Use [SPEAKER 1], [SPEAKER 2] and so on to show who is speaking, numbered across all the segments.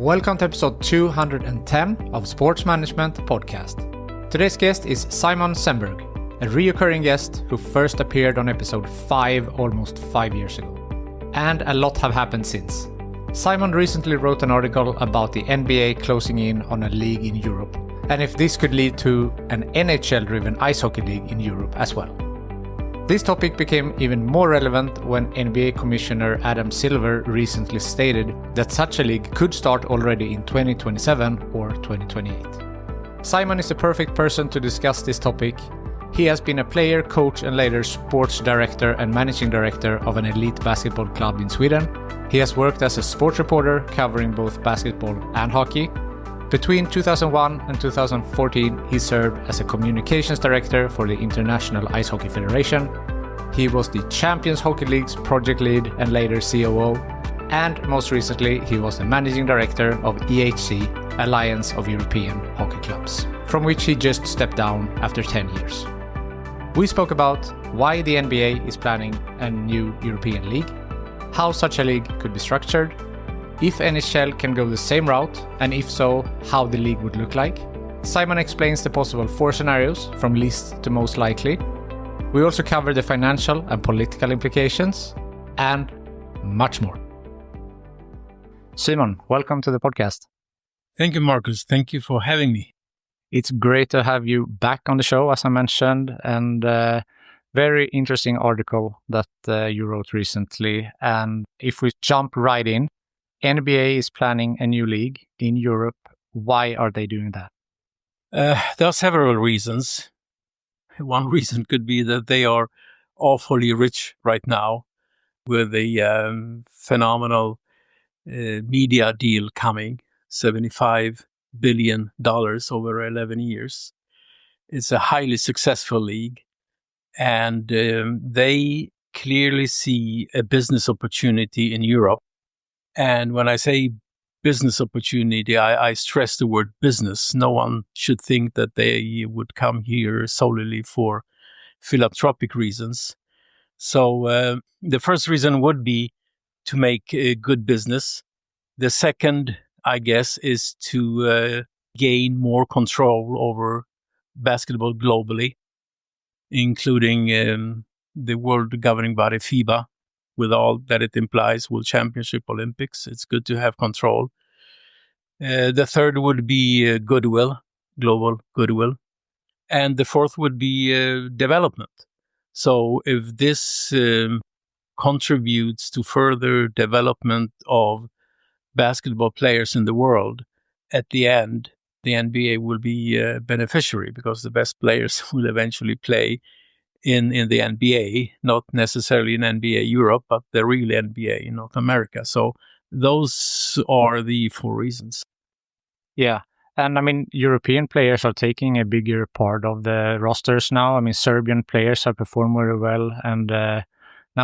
[SPEAKER 1] Welcome to episode 210 of Sports Management Podcast. Today's guest is Szymon Szemberg, a reoccurring guest who first appeared on episode 5 almost 5 years ago. And a lot have happened since. Szymon recently wrote an article about the NBA closing in on a league in Europe, and if this could lead to an NHL-driven ice hockey league in Europe as well. This topic became even more relevant when NBA Commissioner Adam Silver recently stated that such a league could start already in 2027 or 2028. Szymon is the perfect person to discuss this topic. He has been a player, coach, and later sports director and managing director of an elite basketball club in Sweden. He has worked as a sports reporter covering both basketball and hockey. Between 2001 and 2014, he served as a communications director for the International Ice Hockey Federation. He was the Champions Hockey League's project lead and later COO. And most recently, he was the managing director of EHC, Alliance of European Hockey Clubs, from which he just stepped down after 10 years. We spoke about why the NBA is planning a new European league, how such a league could be structured, if NHL can go the same route, and if so, how the league would look like. Szymon explains the possible 4 scenarios, from least to most likely. We also cover the financial and political implications, and much more. Szymon, welcome to the podcast.
[SPEAKER 2] Thank you, Marcus. Thank you for having me.
[SPEAKER 1] It's great to have you back on the show, as I mentioned, and very interesting article that you wrote recently. And if we jump right in, NBA is planning a new league in Europe. Why are they doing that?
[SPEAKER 2] There are several reasons. One reason could be that they are awfully rich right now with the phenomenal media deal coming, $75 billion over 11 years. It's a highly successful league, and they clearly see a business opportunity in Europe. And when I say business opportunity, I stress the word business. No one should think that they would come here solely for philanthropic reasons. So the first reason would be to make a good business. The second, I guess, is to gain more control over basketball globally, including the world governing body FIBA, with all that it implies, World Championship, Olympics. It's good to have control. The third would be goodwill, global goodwill. And the fourth would be development. So if this contributes to further development of basketball players in the world, at the end, the NBA will be a beneficiary because the best players will eventually play in the NBA, not necessarily in NBA Europe, but the real NBA in North America. So those are the 4 reasons.
[SPEAKER 1] Yeah. And I mean, European players are taking a bigger part of the rosters now. I mean, Serbian players have performed very well. And now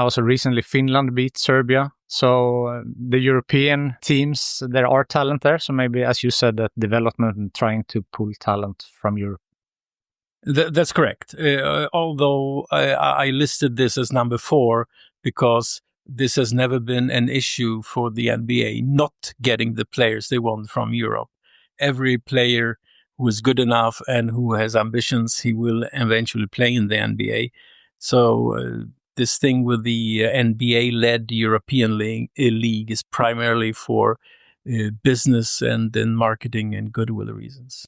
[SPEAKER 1] also recently Finland beat Serbia. So the European teams, there are talent there. So maybe, as you said, that development and trying to pull talent from Europe.
[SPEAKER 2] That's correct. Although I listed this as number 4 because this has never been an issue for the NBA, not getting the players they want from Europe. Every player who is good enough and who has ambitions, he will eventually play in the NBA. So this thing with the NBA-led European league is primarily for business and then marketing and goodwill reasons.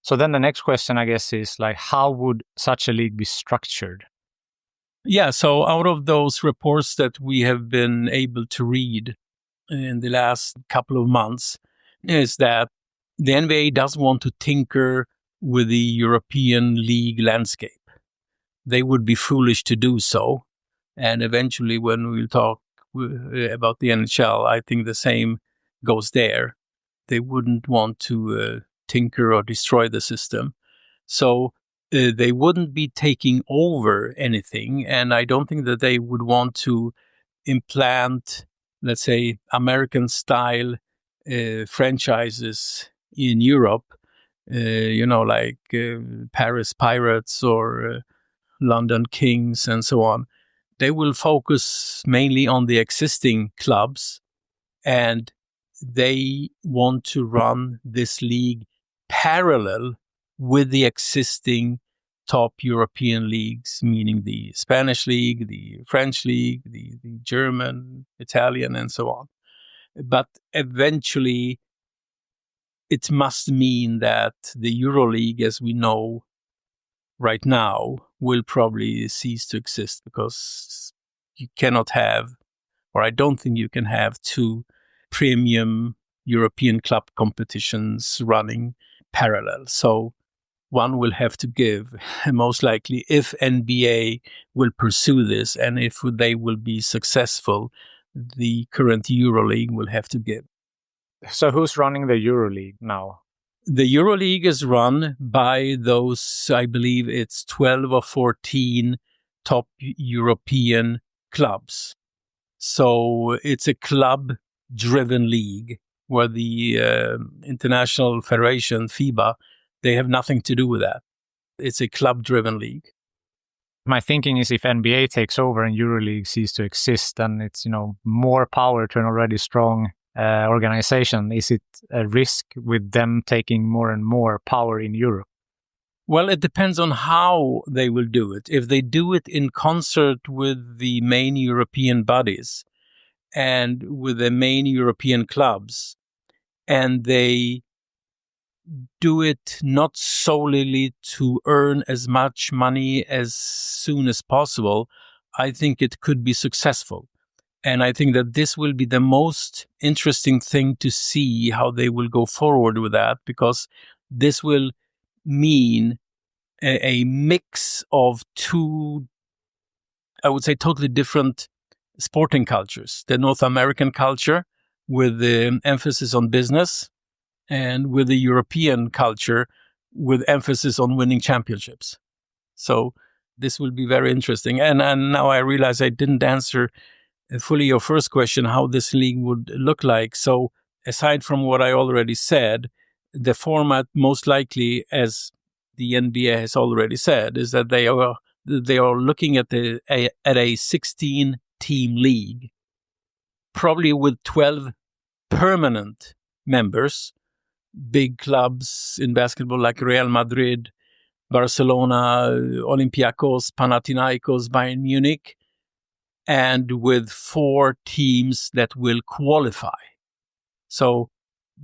[SPEAKER 1] So then the next question, I guess, is like, how would such a league be structured?
[SPEAKER 2] Yeah, so out of those reports that we have been able to read in the last couple of months is that the NBA doesn't want to tinker with the European league landscape. They would be foolish to do so. And eventually, when we'll talk about the NHL, I think the same goes there. They wouldn't want to tinker or destroy the system. So they wouldn't be taking over anything. And I don't think that they would want to implant, let's say, American-style franchises in Europe, like Paris Pirates or London Kings and so on. They will focus mainly on the existing clubs and they want to run this league parallel with the existing top European leagues, meaning the Spanish league, the French league, the German, Italian, and so on. But eventually, it must mean that the EuroLeague, as we know right now, will probably cease to exist, because you cannot have, or I don't think you can have, two premium European club competitions running parallel. So one will have to give, most likely, if NBA will pursue this, and if they will be successful, the current EuroLeague will have to give.
[SPEAKER 1] So who's running the EuroLeague now?
[SPEAKER 2] The EuroLeague is run by those, I believe it's 12 or 14 top European clubs. So it's a club-driven league where the International Federation, FIBA, they have nothing to do with that. It's a club-driven league.
[SPEAKER 1] My thinking is if NBA takes over and EuroLeague ceases to exist, then it's, more power to an already strong organization. Is it a risk with them taking more and more power in Europe?
[SPEAKER 2] Well, it depends on how they will do it. If they do it in concert with the main European bodies and with the main European clubs, and they do it not solely to earn as much money as soon as possible, I think it could be successful. And I think that this will be the most interesting thing to see how they will go forward with that, because this will mean a mix of two, I would say, totally different sporting cultures. The North American culture with the emphasis on business, and with the European culture with emphasis on winning championships. So this will be very interesting. And now I realize I didn't answer fully your first question, how this league would look like. So aside from what I already said, the format most likely, as the NBA has already said, is that they are looking at a 16-team league, probably with 12 permanent members, big clubs in basketball like Real Madrid, Barcelona, Olympiacos, Panathinaikos, Bayern Munich, and with 4 teams that will qualify. So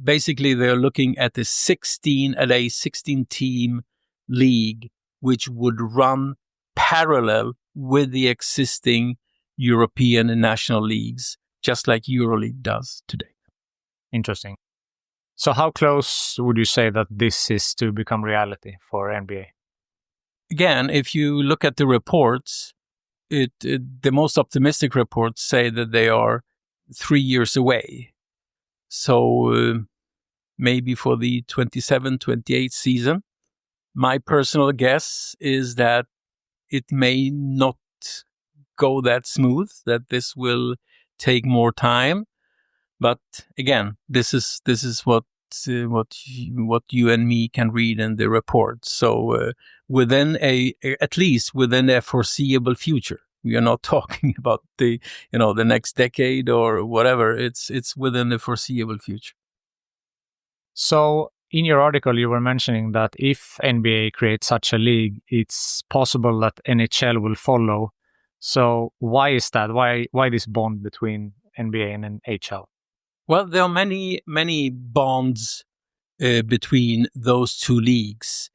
[SPEAKER 2] basically they're looking at a 16-team league, which would run parallel with the existing European and national leagues, just like EuroLeague does today.
[SPEAKER 1] Interesting. So how close would you say that this is to become reality for NBA?
[SPEAKER 2] Again, if you look at the reports, the most optimistic reports say that they are 3 years away. So maybe for the 27-28 season. My personal guess is that it may not go that smooth, that this will take more time. But again, this is what you and me can read in the report. So at least within a foreseeable future. We are not talking about the next decade or whatever. It's within the foreseeable future.
[SPEAKER 1] So in your article, you were mentioning that if NBA creates such a league, it's possible that NHL will follow. So why is that? Why this bond between NBA and NHL?
[SPEAKER 2] Well, there are many, many bonds between those two leagues.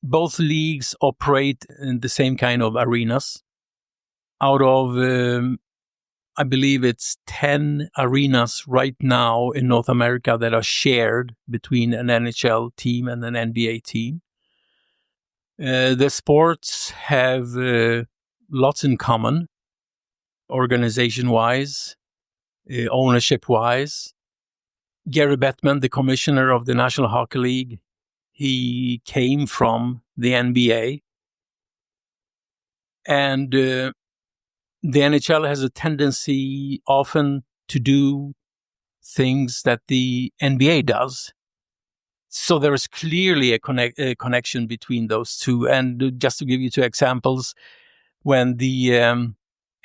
[SPEAKER 2] Both leagues operate in the same kind of arenas. Out of, I believe it's 10 arenas right now in North America that are shared between an NHL team and an NBA team. The sports have lots in common, organization-wise, ownership-wise. Gary Bettman, the commissioner of the National Hockey League, he came from the NBA. And the NHL has a tendency often to do things that the NBA does. So there is clearly a connection between those two. And just to give you 2 examples, when the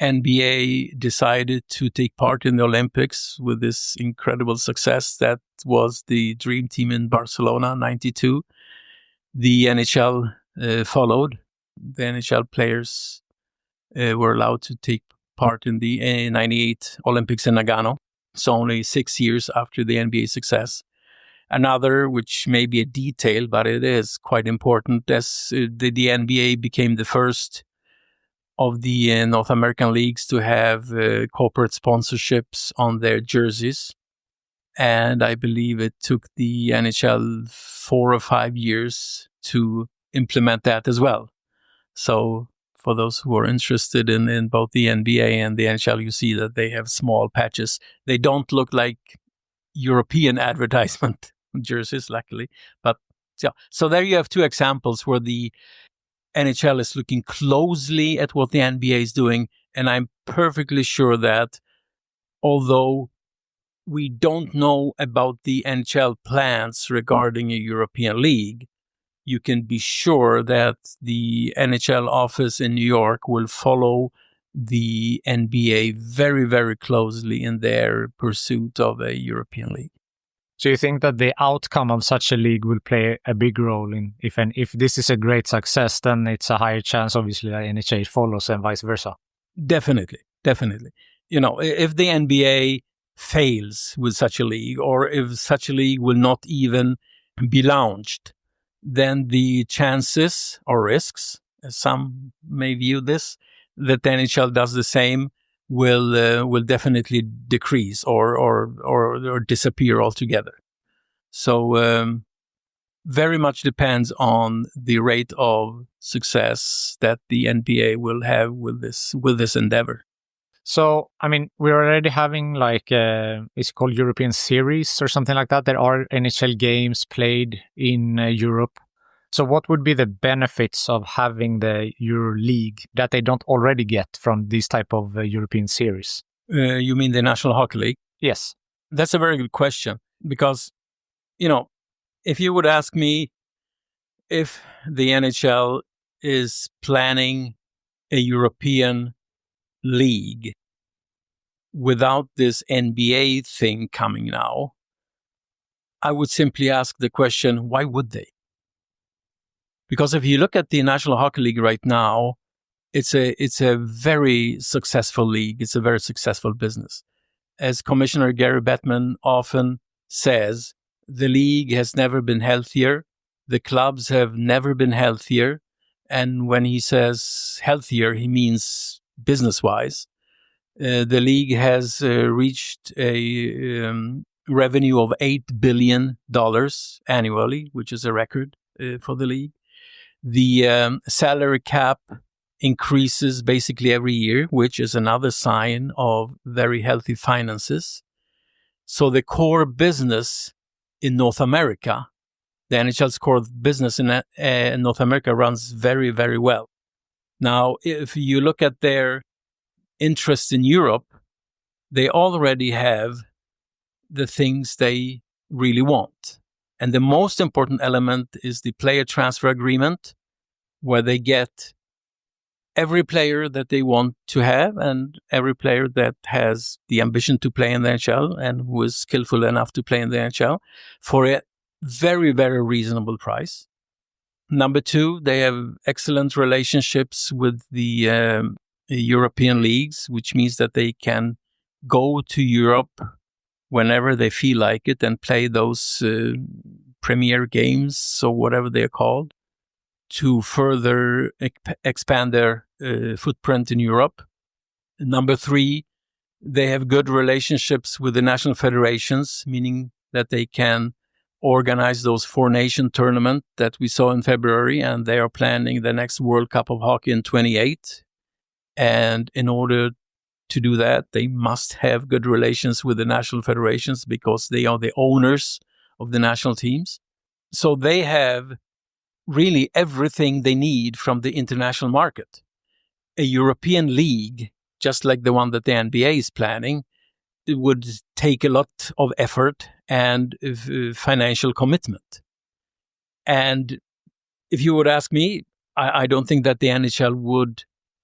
[SPEAKER 2] NBA decided to take part in the Olympics with this incredible success that was the dream team in Barcelona, 92. The NHL followed. The NHL players were allowed to take part in the 98 Olympics in Nagano. So only 6 years after the NBA success. Another, which may be a detail, but it is quite important, as the NBA became the first of the North American leagues to have corporate sponsorships on their jerseys. And I believe it took the NHL 4 or 5 years to implement that as well. So for those who are interested in both the NBA and the NHL, you see that they have small patches. They don't look like European advertisement jerseys, luckily. But yeah, so there you have two examples where the NHL is looking closely at what the NBA is doing. And I'm perfectly sure that although we don't know about the NHL plans regarding a European league, you can be sure that the NHL office in New York will follow the NBA very, very closely in their pursuit of a European league.
[SPEAKER 1] So you think that the outcome of such a league will play a big role in if this is a great success, then it's a higher chance, obviously, that NHL follows and vice versa?
[SPEAKER 2] Definitely. You know, if the NBA fails with such a league, or if such a league will not even be launched, then the chances or risks, as some may view this, that the NHL does the same will definitely decrease or disappear altogether. So very much depends on the rate of success that the NBA will have with this endeavor.
[SPEAKER 1] So, I mean, we're already having it's called European Series or something like that. There are NHL games played in Europe. So what would be the benefits of having the Euro League that they don't already get from these type of European Series?
[SPEAKER 2] You mean the National Hockey League?
[SPEAKER 1] Yes.
[SPEAKER 2] That's a very good question because, you know, if you would ask me if the NHL is planning a European league without this NBA thing coming now, I would simply ask the question, why would they? Because if you look at the National Hockey League right now, it's a very successful league. It's a very successful business. As Commissioner Gary Bettman often says, the league has never been healthier. The clubs have never been healthier. And when he says healthier, he means business-wise. The league has reached a revenue of $8 billion annually, which is a record for the league. The salary cap increases basically every year, which is another sign of very healthy finances. So the core business in North America, the NHL's core business in North America runs very, very well. Now, if you look at their interest in Europe, they already have the things they really want. And the most important element is the player transfer agreement, where they get every player that they want to have and every player that has the ambition to play in the NHL and who is skillful enough to play in the NHL for a very, very reasonable price. Number two, they have excellent relationships with the European leagues, which means that they can go to Europe whenever they feel like it and play those premier games or whatever they're called to further expand their footprint in Europe. Number three, they have good relationships with the national federations, meaning that they can organize those 4-nation tournament that we saw in February, and they are planning the next World Cup of Hockey in 28. And in order to do that, they must have good relations with the national federations because they are the owners of the national teams. So they have really everything they need from the international market. A European league, just like the one that the NBA is planning, it would take a lot of effort and financial commitment. And if you would ask me, I don't think that the NHL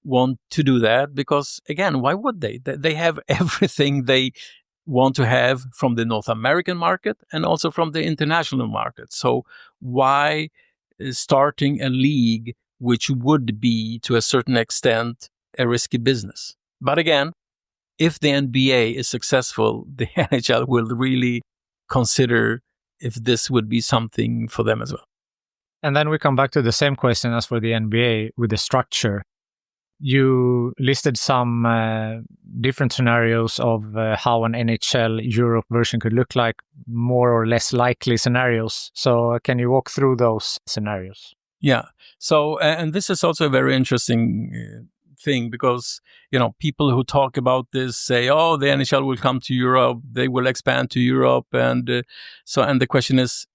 [SPEAKER 2] want to do that because, again, why would they? They have everything they want to have from the North American market and also from the international market. So why starting a league which would be, to a certain extent, a risky business? But again, if the NBA is successful, the NHL will really consider if this would be something for them as well.
[SPEAKER 1] And then we come back to the same question as for the NBA with the structure. You listed some different scenarios of how an NHL Europe version could look like, more or less likely scenarios. So can you walk through those scenarios?
[SPEAKER 2] Yeah. So, and this is also a very interesting thing because, people who talk about this say, oh, the NHL will come to Europe, they will expand to Europe. And and the question is,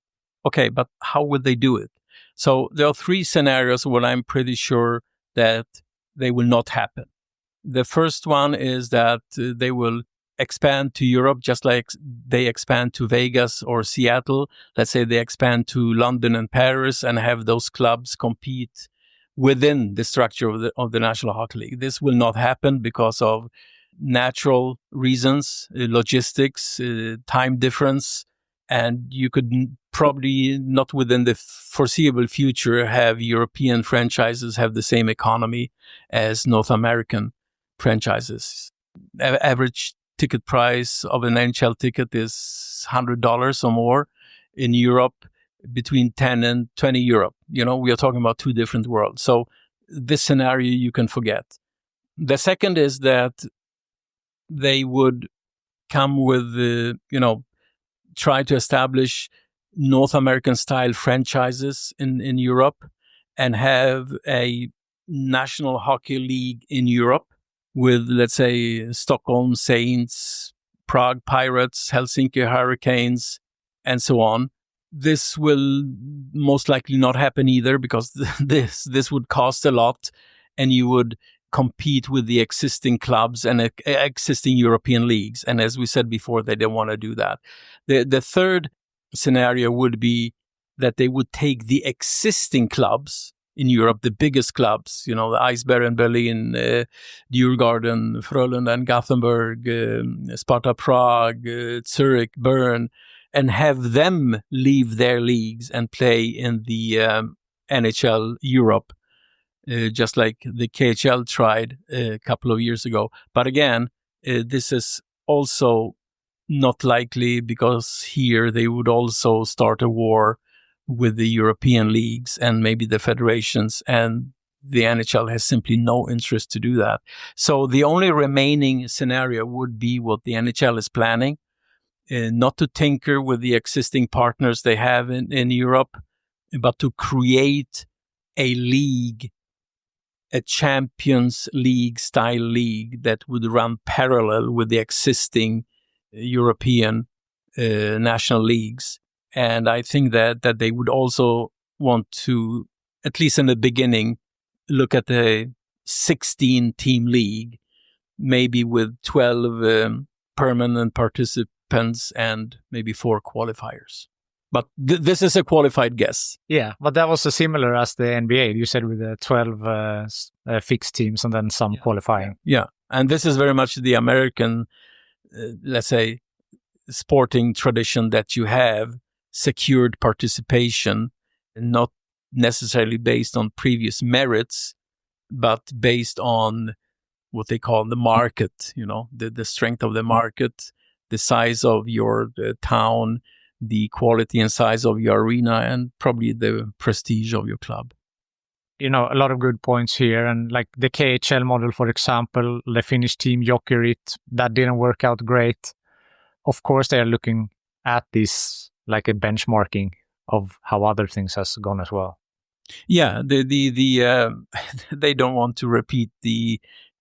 [SPEAKER 2] okay, but how would they do it? So there are three scenarios where I'm pretty sure that they will not happen. The first one is that they will expand to Europe just like they expand to Vegas or Seattle. Let's say they expand to London and Paris and have those clubs compete within the structure of the National Hockey League. This will not happen because of natural reasons, logistics, time difference, and you could probably not within the foreseeable future have European franchises have the same economy as North American franchises. Average ticket price of an NHL ticket is $100 or more. In Europe, between 10 and 20 euro. We are talking about two different worlds. So this scenario you can forget. The second is that they would come with, try to establish North American style franchises in Europe and have a national hockey league in Europe with, let's say, Stockholm Saints, Prague Pirates, Helsinki Hurricanes, and so on. This will most likely not happen either because this would cost a lot and you would compete with the existing clubs and existing European leagues. And as we said before, they don't want to do that. The third scenario would be that they would take the existing clubs in Europe, the biggest clubs, the Eisbären Berlin, Djurgården, Frölunda and Gothenburg, Sparta Prague, Zurich, Bern, and have them leave their leagues and play in the NHL Europe, just like the KHL tried a couple of years ago. But again, this is also not likely because here they would also start a war with the European leagues and maybe the federations, and the NHL has simply no interest to do that. So the only remaining scenario would be what the NHL is planning, not to tinker with the existing partners they have in Europe, but to create a league, a Champions League style league that would run parallel with the existing European national leagues. And I think that they would also want to, at least in the beginning, look at the 16-team league, maybe with 12 permanent participants and maybe 4 qualifiers. But this is a qualified guess.
[SPEAKER 1] Yeah, but that was similar as the NBA. You said with the 12 fixed teams and then some qualifying.
[SPEAKER 2] Yeah, and this is very much the American, let's say, sporting tradition that you have secured participation, not necessarily based on previous merits, but based on what they call the market, the strength of the market, the size of your town, the quality and size of your arena, and probably the prestige of your club.
[SPEAKER 1] A lot of good points here. And like the KHL model, for example, the Finnish team Jokerit, that didn't work out great. Of course, they are looking at this like a benchmarking of how other things has gone as well.
[SPEAKER 2] Yeah, they don't want to repeat the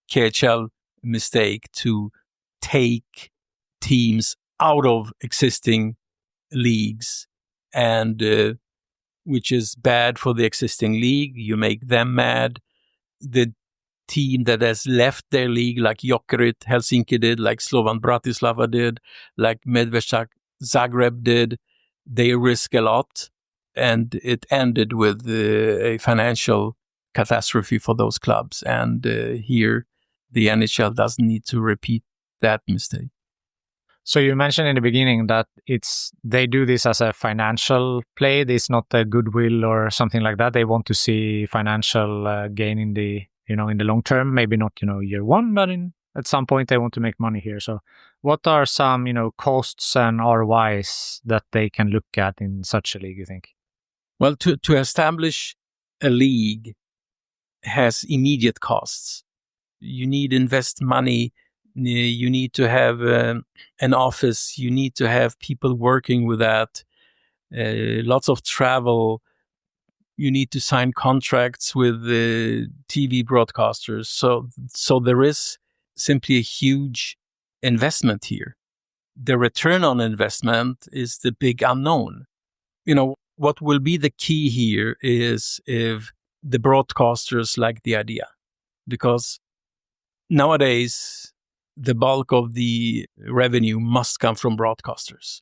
[SPEAKER 2] KHL mistake to take teams out of existing leagues, and which is bad for the existing league. You make them mad. The team that has left their league, like Jokerit Helsinki did, like Slovan Bratislava did, like Medveščak Zagreb did, they risk a lot. And it ended with a financial catastrophe for those clubs. And here, the NHL doesn't need to repeat that mistake.
[SPEAKER 1] So you mentioned in the beginning that they do this as a financial play. It's not a goodwill or something like that. They want to see financial gain in the long term. Maybe not year one, but at some point they want to make money here. So what are some costs and ROIs that they can look at in such a league, you think?
[SPEAKER 2] Well, to establish a league has immediate costs. You need to invest money. You need to have an office. You need to have people working with that. Lots of travel. You need to sign contracts with the TV broadcasters. So there is simply a huge investment here. The return on investment is the big unknown. What will be the key here is if the broadcasters like the idea, because nowadays the bulk of the revenue must come from broadcasters.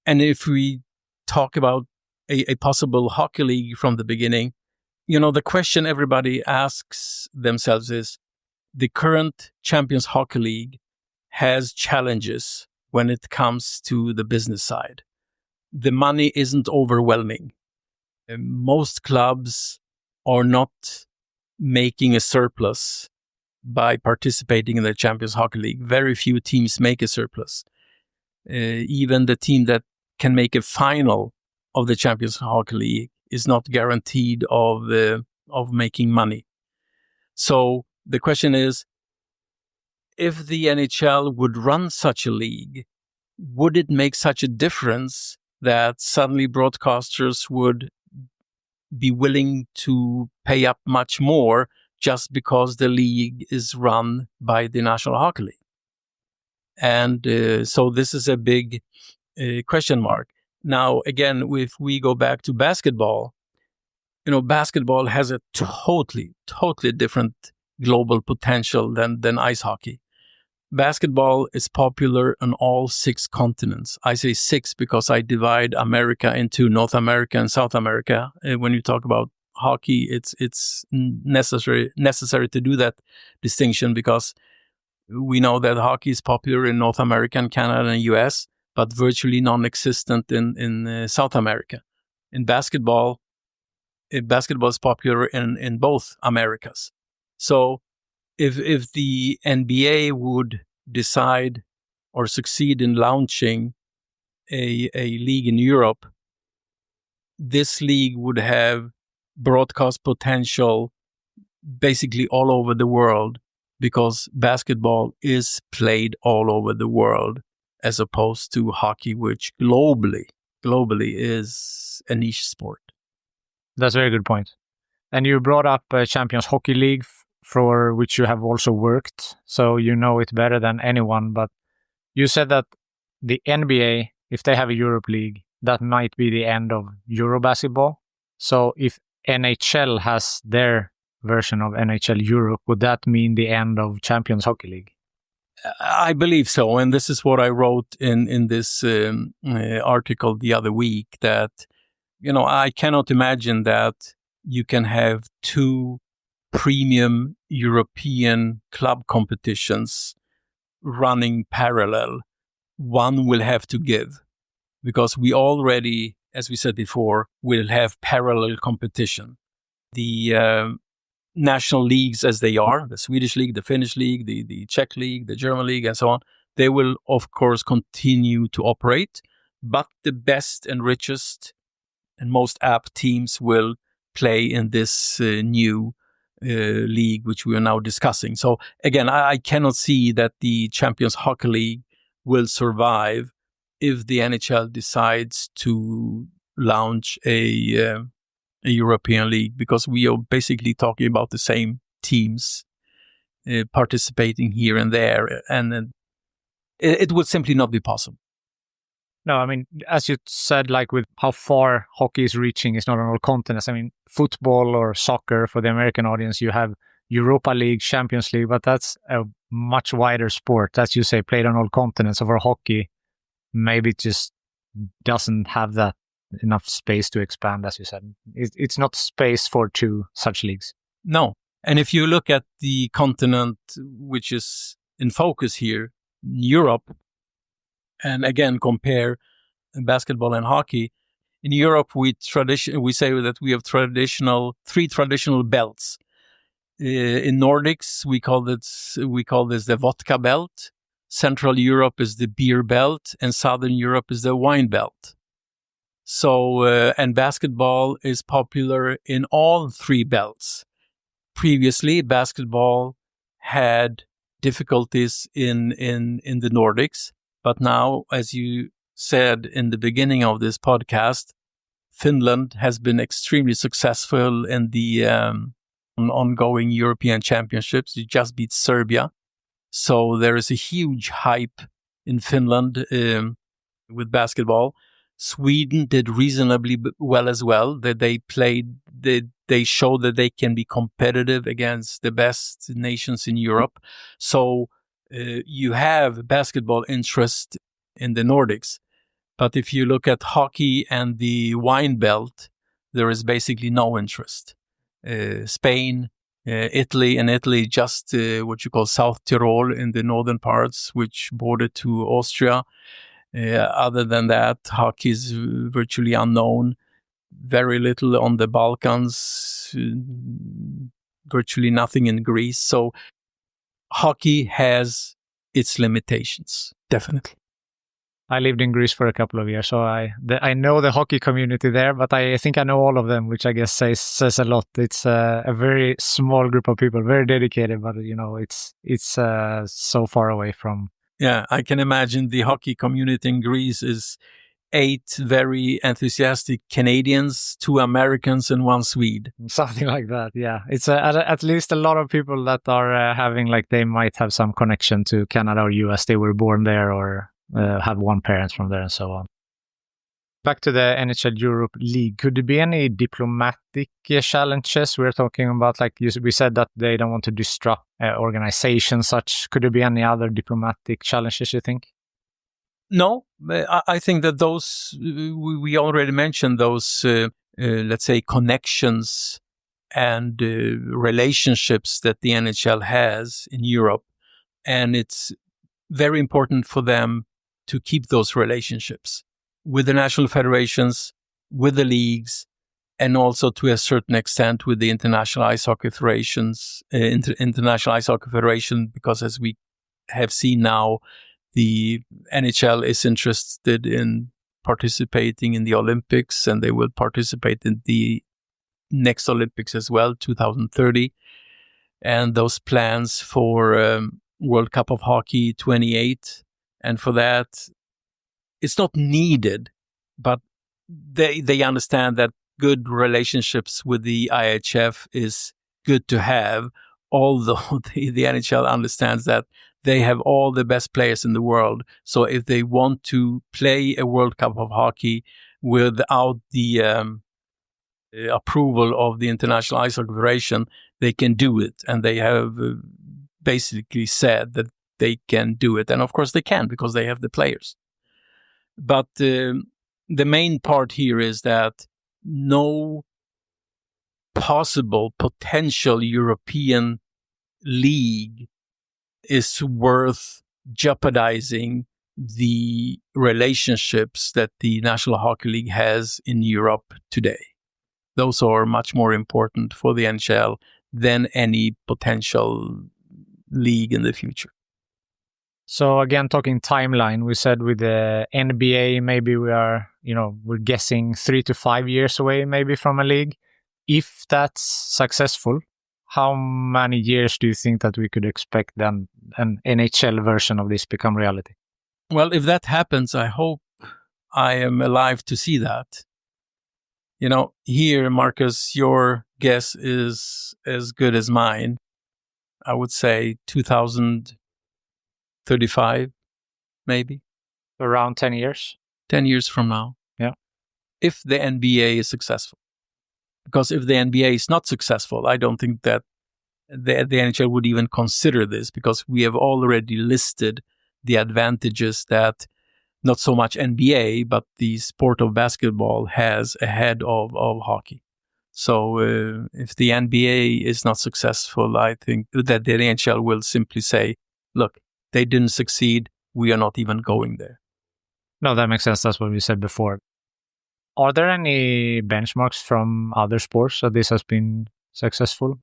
[SPEAKER 2] And if we talk about a possible hockey league from the beginning, the question everybody asks themselves is, the current Champions Hockey League has challenges when it comes to the business side. The money isn't overwhelming. Most clubs are not making a surplus by participating in the Champions Hockey League. Very few teams make a surplus. Even the team that can make a final of the Champions Hockey League is not guaranteed of making money. So the question is, if the NHL would run such a league, would it make such a difference that suddenly broadcasters would be willing to pay up much more just because the league is run by the National Hockey League? And so this is a big question mark. Now, again, if we go back to basketball, basketball has a totally different global potential than ice hockey. Basketball is popular on all 6 continents. I say 6 because I divide America into North America and South America. When you talk about hockey, it's necessary to do that distinction, because we know that hockey is popular in North America and Canada and US, but virtually non-existent in South America. In basketball is popular in both Americas. So if the NBA would decide or succeed in launching a league in Europe, this league would have broadcast potential basically all over the world, because basketball is played all over the world, as opposed to hockey, which globally is a niche sport.
[SPEAKER 1] That's a very good point. And you brought up Champions Hockey League, for which you have also worked, so you know it better than anyone. But you said that the NBA, if they have a Europe League, that might be the end of Eurobasketball. So if NHL has their version of NHL Europe, would that mean the end of Champions Hockey League?
[SPEAKER 2] I believe so. And this is what I wrote in this article the other week, that, I cannot imagine that you can have 2 premium European club competitions running parallel. One will have to give, because we already, as we said before, will have parallel competition. The national leagues as they are, the Swedish league, the Finnish league, the Czech league, the German league, and so on, they will, of course, continue to operate, but the best and richest and most apt teams will play in this new league, which we are now discussing. So again, I cannot see that the Champions Hockey League will survive if the NHL decides to launch a European league, because we are basically talking about the same teams participating here and there, and it would simply not be possible.
[SPEAKER 1] No, I mean, as you said, like with how far hockey is reaching, it's not on all continents. I mean, football or soccer, for the American audience, you have Europa League, Champions League, but that's a much wider sport, as you say, played on all continents. So for hockey, maybe it just doesn't have that enough space to expand, as you said. It's not space for 2 such leagues.
[SPEAKER 2] No. And if you look at the continent which is in focus here, Europe, and again compare basketball and hockey, in Europe we say that we have three traditional belts. In Nordics we call this the vodka belt. Central Europe is the beer belt, and Southern Europe is the wine belt. So, and basketball is popular in all three belts. Previously, basketball had difficulties in the Nordics, but now, as you said in the beginning of this podcast, Finland has been extremely successful in the ongoing European Championships. You just beat Serbia. So there is a huge hype in Finland with basketball. Sweden did reasonably well as well. That they showed that they can be competitive against the best nations in Europe. So you have basketball interest in the Nordics. But if you look at hockey and the wine belt, there is basically no interest. Spain, Italy, just what you call South Tyrol in the northern parts, which border to Austria. Other than that, hockey is virtually unknown. Very little on the Balkans, virtually nothing in Greece. So hockey has its limitations, definitely.
[SPEAKER 1] I lived in Greece for a couple of years, so I know the hockey community there, but I think I know all of them, which I guess says a lot. It's a very small group of people, very dedicated, but it's so far away from.
[SPEAKER 2] Yeah, I can imagine the hockey community in Greece is 8 very enthusiastic Canadians, 2 Americans, and 1 Swede.
[SPEAKER 1] Something like that, yeah. It's at least a lot of people that are having, like, they might have some connection to Canada or US. They were born there or have one parent from there and so on. Back to the NHL Europe League, could there be any diplomatic challenges? We're talking about, like we said, that they don't want to disrupt organizations such. Could there be any other diplomatic challenges, you think?
[SPEAKER 2] No, I think that those, we already mentioned those, let's say, connections and relationships that the NHL has in Europe. And it's very important for them to keep those relationships with the national federations, with the leagues, and also to a certain extent with the International Ice Hockey Federations, International Ice Hockey Federation, because as we have seen now, the NHL is interested in participating in the Olympics, and they will participate in the next Olympics as well, 2030. And those plans for World Cup of Hockey 28. And for that, it's not needed, but they understand that good relationships with the IHF is good to have, although the NHL understands that they have all the best players in the world. So if they want to play a World Cup of Hockey without the approval of the International Ice Hockey Federation, they can do it. And they have basically said that they can do it. And of course they can, because they have the players. But the main part here is that no potential European league is worth jeopardizing the relationships that the National Hockey League has in Europe today. Those are much more important for the NHL than any potential league in the future.
[SPEAKER 1] So again, talking timeline, we said with the NBA, maybe we're guessing 3 to 5 years away maybe from a league. If that's successful, how many years do you think that we could expect then an NHL version of this become reality?
[SPEAKER 2] Well, if that happens, I hope I am alive to see that. Here, Marcus, your guess is as good as mine. I would say 2035, maybe.
[SPEAKER 1] Around 10 years?
[SPEAKER 2] 10 years from now.
[SPEAKER 1] Yeah.
[SPEAKER 2] If the NBA is successful. Because if the NBA is not successful, I don't think that the NHL would even consider this, because we have already listed the advantages that not so much NBA, but the sport of basketball has ahead of hockey. So if the NBA is not successful, I think that the NHL will simply say, look, they didn't succeed. We are not even going there.
[SPEAKER 1] No, that makes sense. That's what we said before. Are there any benchmarks from other sports that this has been successful?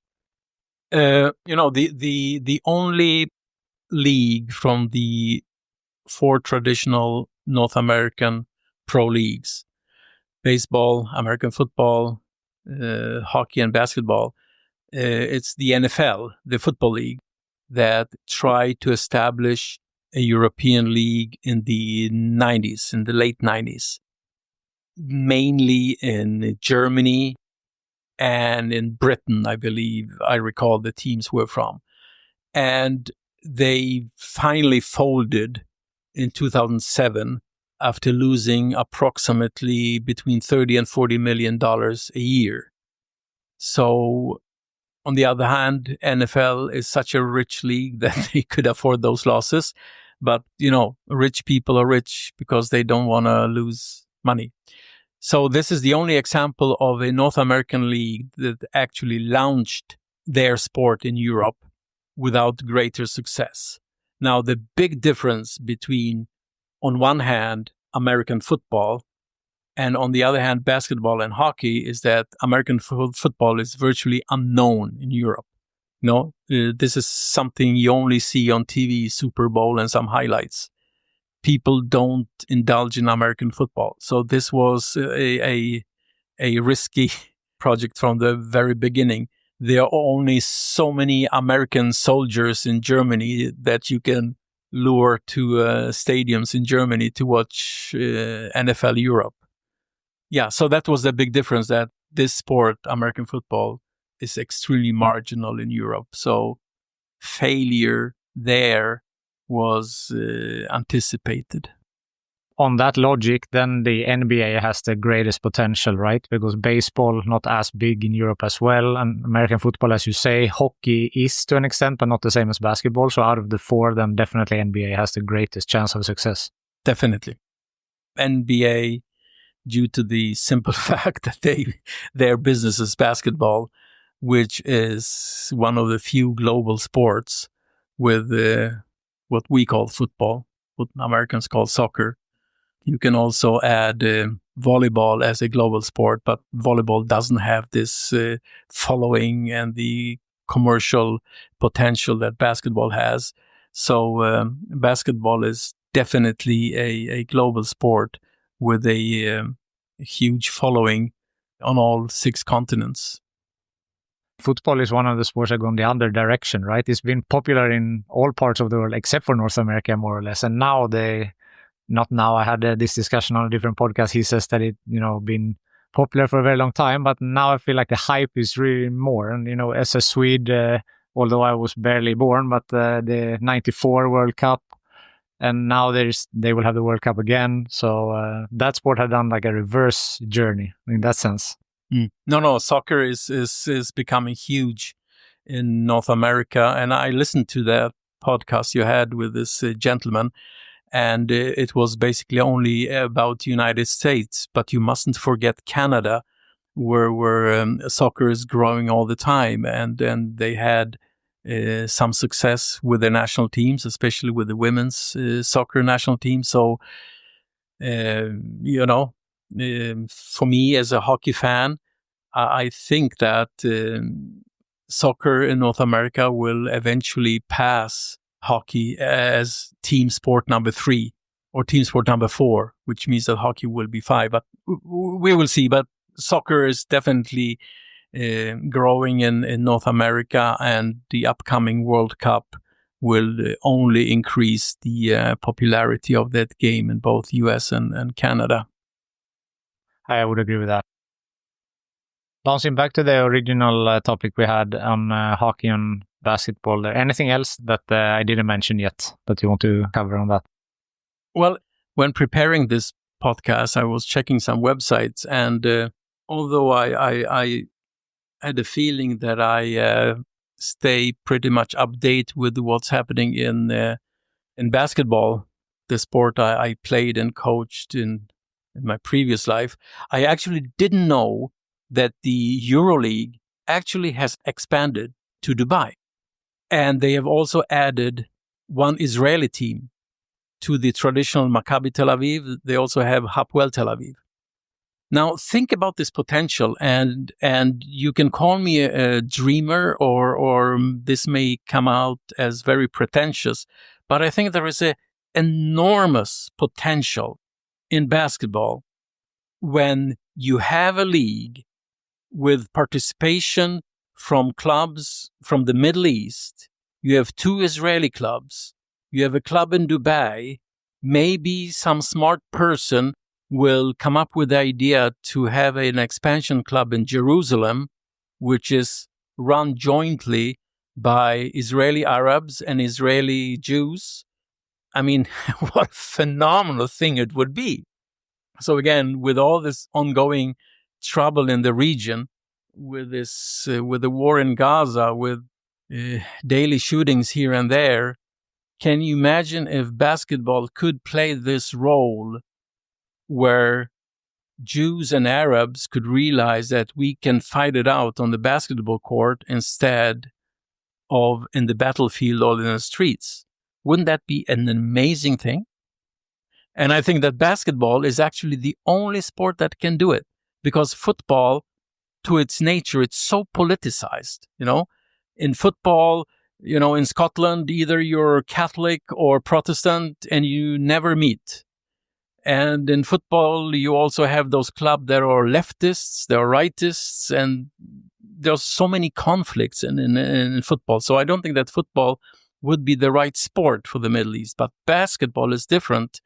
[SPEAKER 2] The only league from the 4 traditional North American pro leagues, baseball, American football, hockey, and basketball, it's the NFL, the Football League, that tried to establish a European league in the 90s, in the late 90s, mainly in Germany and in Britain, I believe. I recall the teams were from. And they finally folded in 2007 after losing approximately between $30 and $40 million a year. So, on the other hand, NFL is such a rich league that they could afford those losses. But, rich people are rich because they don't want to lose money. So this is the only example of a North American league that actually launched their sport in Europe without greater success. Now, the big difference between, on one hand, American football and on the other hand, basketball and hockey is that American football is virtually unknown in Europe. This is something you only see on TV, Super Bowl, and some highlights. People don't indulge in American football. So this was a risky project from the very beginning. There are only so many American soldiers in Germany that you can lure to stadiums in Germany to watch NFL Europe. Yeah, so that was the big difference, that this sport, American football, is extremely marginal in Europe. So failure there was anticipated.
[SPEAKER 1] On that logic, then the NBA has the greatest potential, right? Because baseball not as big in Europe as well, and American football, as you say, hockey is to an extent, but not the same as basketball. So out of the 4, then definitely NBA has the greatest chance of success.
[SPEAKER 2] Definitely. NBA, due to the simple fact that their business is basketball, which is one of the few global sports with what we call football, what Americans call soccer. You can also add volleyball as a global sport, but volleyball doesn't have this following and the commercial potential that basketball has. So basketball is definitely a global sport with a huge following on all 6 continents.
[SPEAKER 1] Football is one of the sports that go in the other direction, right? It's been popular in all parts of the world except for North America, more or less. And now I had this discussion on a different podcast. He says that it, been popular for a very long time, but now I feel like the hype is really more. And, as a Swede, although I was barely born, but the 94 World Cup, and now they will have the World Cup again. So that sport had done like a reverse journey in that sense.
[SPEAKER 2] No, soccer is becoming huge in North America. And I listened to that podcast you had with this gentleman, and it was basically only about the United States. But you mustn't forget Canada, where soccer is growing all the time. And they had some success with their national teams, especially with the women's soccer national team. So, for me as a hockey fan, I think that soccer in North America will eventually pass hockey as team sport number 3 or team sport number 4, which means that hockey will be 5. But we will see. But soccer is definitely growing in North America, and the upcoming World Cup will only increase the popularity of that game in both US and Canada.
[SPEAKER 1] I would agree with that. Bouncing back to the original topic we had on hockey and basketball, there anything else that I didn't mention yet that you want to cover on that?
[SPEAKER 2] Well, when preparing this podcast, I was checking some websites, and although I had a feeling that I stay pretty much update with what's happening in basketball, the sport I played and coached in my previous life, I actually didn't know that the EuroLeague actually has expanded to Dubai. And they have also added one Israeli team to the traditional Maccabi Tel Aviv. They also have Hapoel Tel Aviv. Now, think about this potential, and you can call me a dreamer, or this may come out as very pretentious, but I think there is an enormous potential in basketball when you have a league with participation from clubs from the Middle East. You have 2 Israeli clubs. You have a club in Dubai. Maybe some smart person will come up with the idea to have an expansion club in Jerusalem, which is run jointly by Israeli Arabs and Israeli Jews. I mean, what a phenomenal thing it would be. So again, with all this ongoing trouble in the region, with the war in Gaza, with daily shootings here and there, can you imagine if basketball could play this role where Jews and Arabs could realize that we can fight it out on the basketball court instead of in the battlefield or in the streets? Wouldn't that be an amazing thing? And I think that basketball is actually the only sport that can do it, because football, to its nature, it's so politicized. In football, in Scotland, either you're Catholic or Protestant and you never meet. And in football, you also have those clubs that are leftists, there are rightists, and there's so many conflicts in football. So I don't think that football would be the right sport for the Middle East. But basketball is different.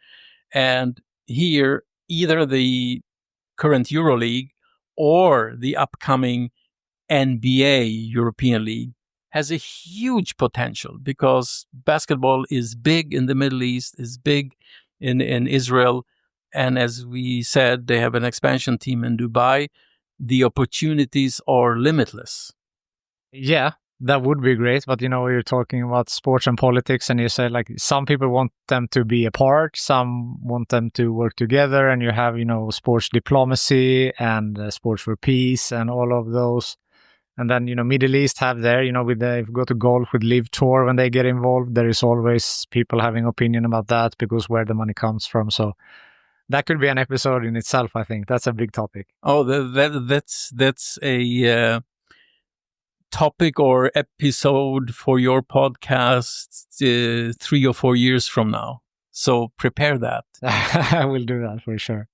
[SPEAKER 2] And here, either the current EuroLeague or the upcoming NBA European League has a huge potential, because basketball is big in the Middle East, is big in Israel. And as we said, they have an expansion team in Dubai. The opportunities are limitless.
[SPEAKER 1] Yeah, that would be great. But, you're talking about sports and politics, and you said like some people want them to be apart, some want them to work together, and you have, sports diplomacy and sports for peace and all of those. And then, Middle East have there, if you go to golf with Live Tour, when they get involved, there is always people having opinion about that because where the money comes from. So that could be an episode in itself, I think. That's a big topic.
[SPEAKER 2] Oh, that's a topic or episode for your podcast 3 or 4 years from now. So prepare that.
[SPEAKER 1] I will do that for sure.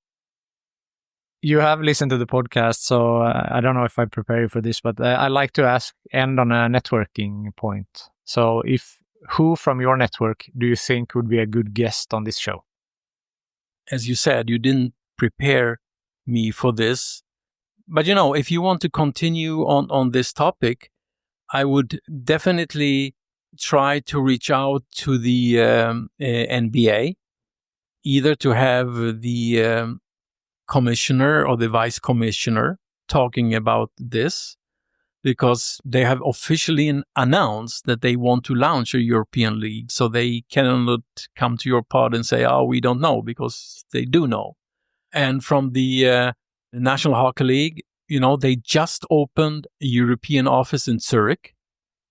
[SPEAKER 1] You have listened to the podcast, so I don't know if I prepare you for this, but I like to end on a networking point. So who from your network do you think would be a good guest on this show?
[SPEAKER 2] As you said, you didn't prepare me for this. But, if you want to continue on this topic, I would definitely try to reach out to the NBA, either to have the commissioner or the vice commissioner talking about this, because they have officially announced that they want to launch a European league. So they cannot come to your pod and say, we don't know, because they do know. And from the National Hockey League, they just opened a European office in Zurich.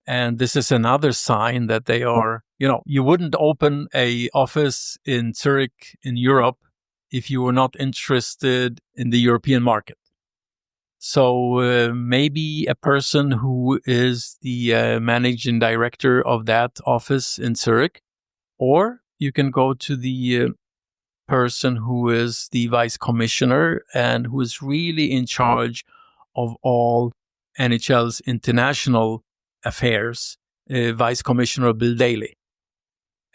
[SPEAKER 2] And this is another sign that they are, you wouldn't open a office in Zurich in Europe if you were not interested in the European market. So maybe a person who is the managing director of that office in Zurich, or you can go to the person who is the vice commissioner and who is really in charge of all NHL's international affairs, Vice Commissioner Bill Daly.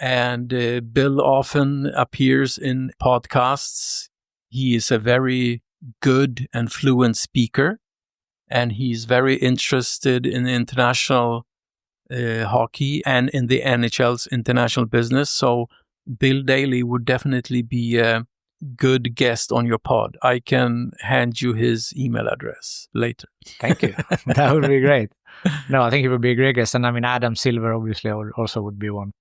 [SPEAKER 2] And Bill often appears in podcasts. He is a very good and fluent speaker, and he's very interested in international hockey and in the NHL's international business. So Bill Daly would definitely be a good guest on your pod. I can hand you his email address later.
[SPEAKER 1] Thank you. That would be great. No, I think he would be a great guest. And Adam Silver obviously also would be one.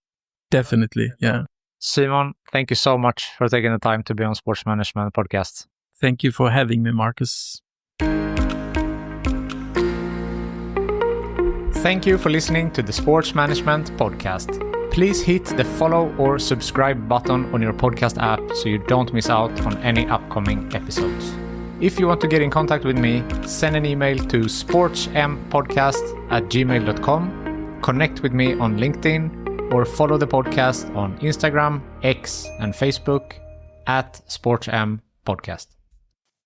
[SPEAKER 2] Definitely, yeah.
[SPEAKER 1] Szymon, thank you so much for taking the time to be on Sports Management Podcast.
[SPEAKER 2] Thank you for having me, Marcus.
[SPEAKER 1] Thank you for listening to the Sports Management Podcast. Please hit the follow or subscribe button on your podcast app so you don't miss out on any upcoming episodes. If you want to get in contact with me, send an email to sportsmpodcast@gmail.com, connect with me on LinkedIn, or follow the podcast on Instagram, X, and Facebook @SportsMPodcast.